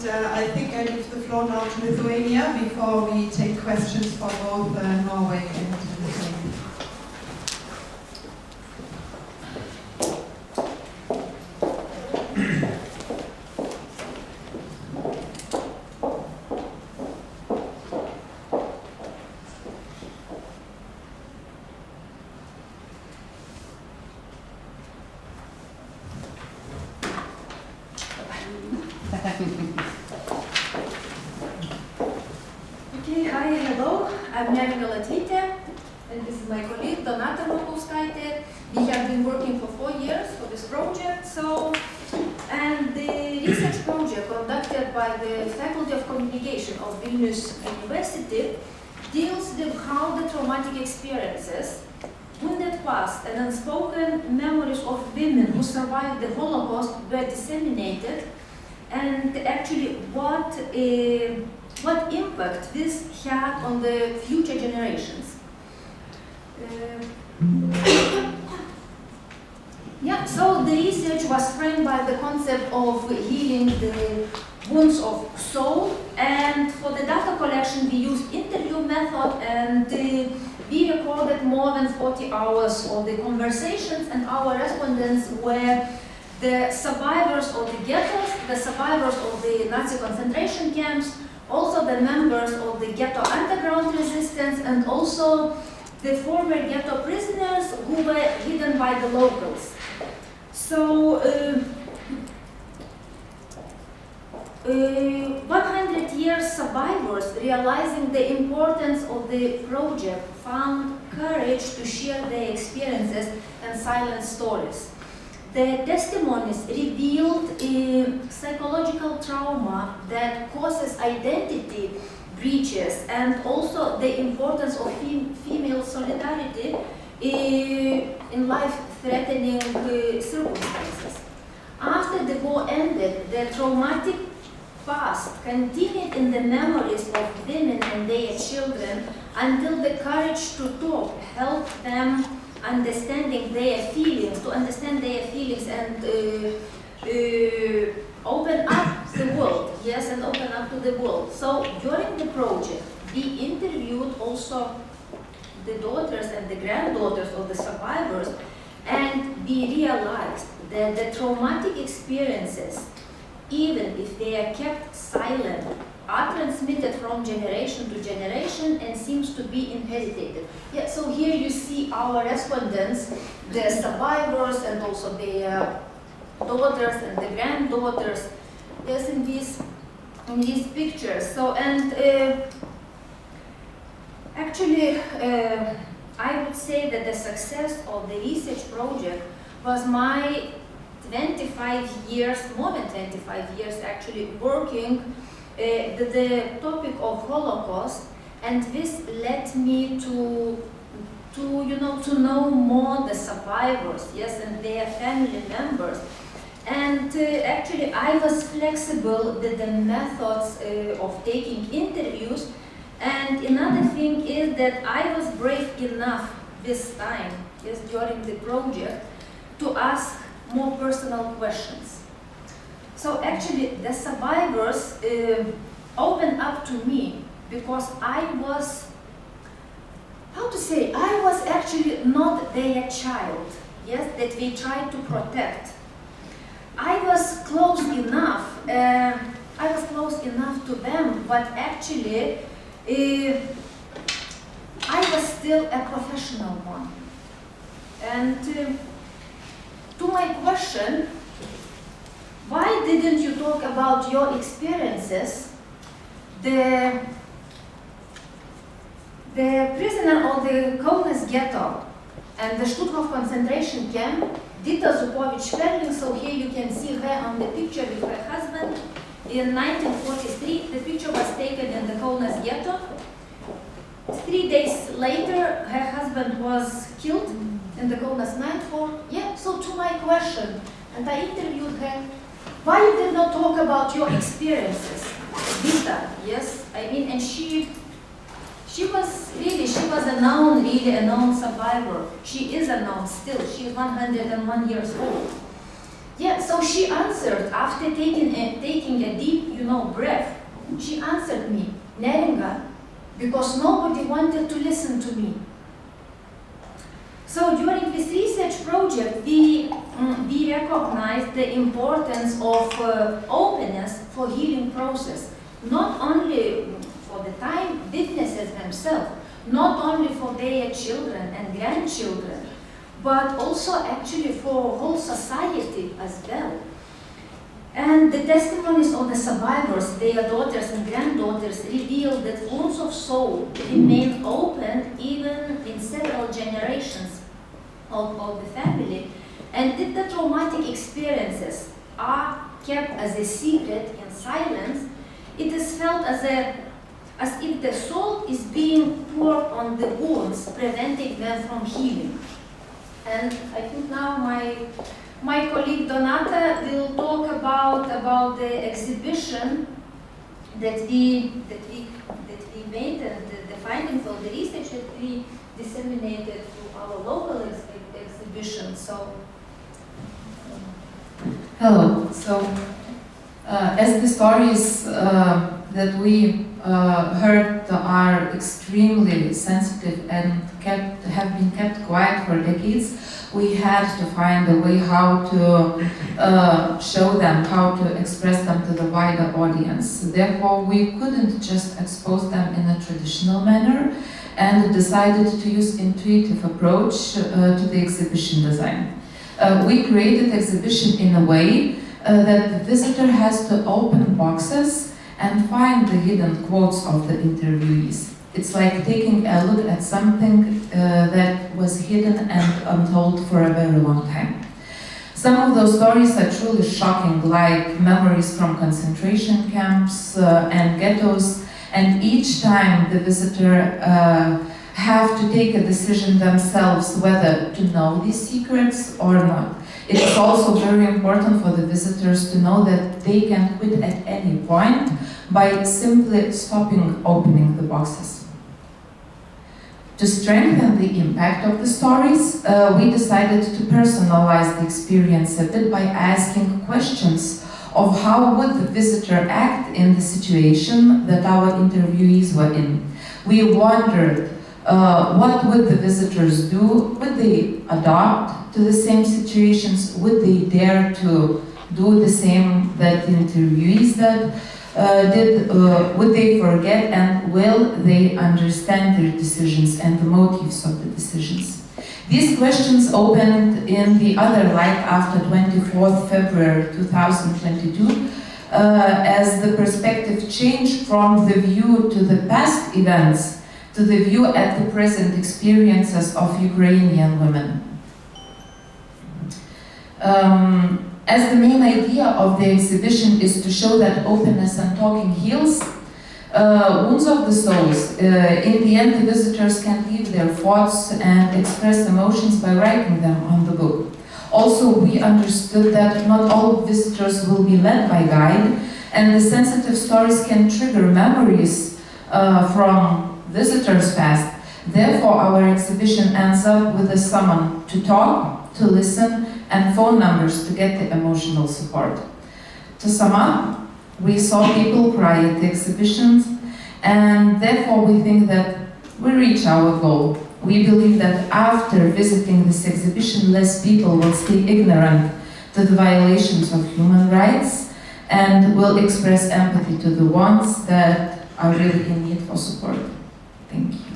I think I leave the floor now to Lithuania before we take questions for both Norway and Lithuania. Okay, hi, hello. I'm and this is my colleague Donata Mokauskaitė. We have been working for 4 years for this project. And the research project conducted by the Faculty of Communication of Vilnius University deals with how the traumatic experiences, wounded past and unspoken memories of women who survived the Holocaust were disseminated, and actually what impact this had on the future generations. So the research was framed by the concept of healing the wounds of soul, and for the data collection we used interview method, and we recorded more than 40 hours of the conversations, and our respondents were the survivors of the ghettos, the survivors of the Nazi concentration camps, also the members of the ghetto underground resistance, and also the former ghetto prisoners who were hidden by the locals. So, 100 years survivors, realizing the importance of the project, found courage to share their experiences and silent stories. The testimonies revealed psychological trauma that causes identity breaches, and also the importance of female solidarity in life-threatening circumstances. After the war ended, the traumatic past continued in the memories of women and their children until the courage to talk helped them understanding their feelings, and open up the world, and open up to the world. So during the project, we interviewed also the daughters and the granddaughters of the survivors, and we realized that the traumatic experiences, even if they are kept silent, are transmitted from generation to generation and seems to be inherited. So here you see our respondents, the survivors and also their daughters and the granddaughters, in these pictures. So, and actually, I would say that the success of the research project was my 25 years, more than 25 years actually, working the topic of Holocaust, and this led me to know more the survivors, and their family members. And actually, I was flexible with the methods of taking interviews. And another thing is that I was brave enough this time, during the project, to ask more personal questions. So actually, the survivors opened up to me because I was, I was actually not their child, that we tried to protect. I was close enough to them, but actually, I was still a professional one. And to my question, why didn't you talk about your experiences? The prisoner of the Kaunas ghetto and the Stutthof concentration camp, Dita Zukovich-Ferling, so here you can see her on the picture with her husband. In 1943, the picture was taken in the Kaunas ghetto. 3 days later, her husband was killed in the Kaunas nightfall. So to my question, and I interviewed her, why you did not talk about your experiences? Dita, and she was a known survivor. She is a known still. She is 101 years old. Yeah, so she answered after taking a deep, breath. She answered me, Neringa, because nobody wanted to listen to me. So during this research project, we recognized the importance of openness for healing process, not only for the time witnesses themselves, not only for their children and grandchildren, but also actually for whole society as well. And the testimonies of the survivors, their daughters and granddaughters, reveal that wounds of soul remain open even in several generations of the family, and if the traumatic experiences are kept as a secret in silence, it is felt as if the salt is being poured on the wounds, preventing them from healing. And I think now my colleague Donata will talk about the exhibition that we made and the findings of the research that we disseminated through our local exhibition. So. Hello. So, as the stories that we heard are extremely sensitive and have been kept quiet for decades, we had to find a way how to show them, how to express them to the wider audience. Therefore, we couldn't just expose them in a traditional manner and decided to use intuitive approach to the exhibition design. We created exhibition in a way that the visitor has to open boxes and find the hidden quotes of the interviewees. It's like taking a look at something that was hidden and untold for a very long time. Some of those stories are truly shocking, like memories from concentration camps and ghettos, and each time the visitor have to take a decision themselves whether to know these secrets or not. It is also very important for the visitors to know that they can quit at any point by simply stopping opening the boxes. To strengthen the impact of the stories, we decided to personalize the experience a bit by asking questions of how would the visitor act in the situation that our interviewees were in. We wondered what would the visitors do? Would they adopt to the same situations? Would they dare to do the same that the interviewees did? Would they forget, and will they understand their decisions and the motives of the decisions? These questions opened in the other light after 24th February 2022 as the perspective changed from the view to the past events to the view at the present experiences of Ukrainian women. As the main idea of the exhibition is to show that openness and talking heals wounds of the souls, in the end the visitors can leave their thoughts and express emotions by writing them on the book. Also, we understood that not all visitors will be led by guide, and the sensitive stories can trigger memories from visitors' past. Therefore, our exhibition ends up with a summon to talk, to listen, and phone numbers to get the emotional support. To sum up, we saw people cry at the exhibitions, and therefore we think that we reach our goal. We believe that after visiting this exhibition, less people will stay ignorant to the violations of human rights and will express empathy to the ones that are really in need for support. Thank you.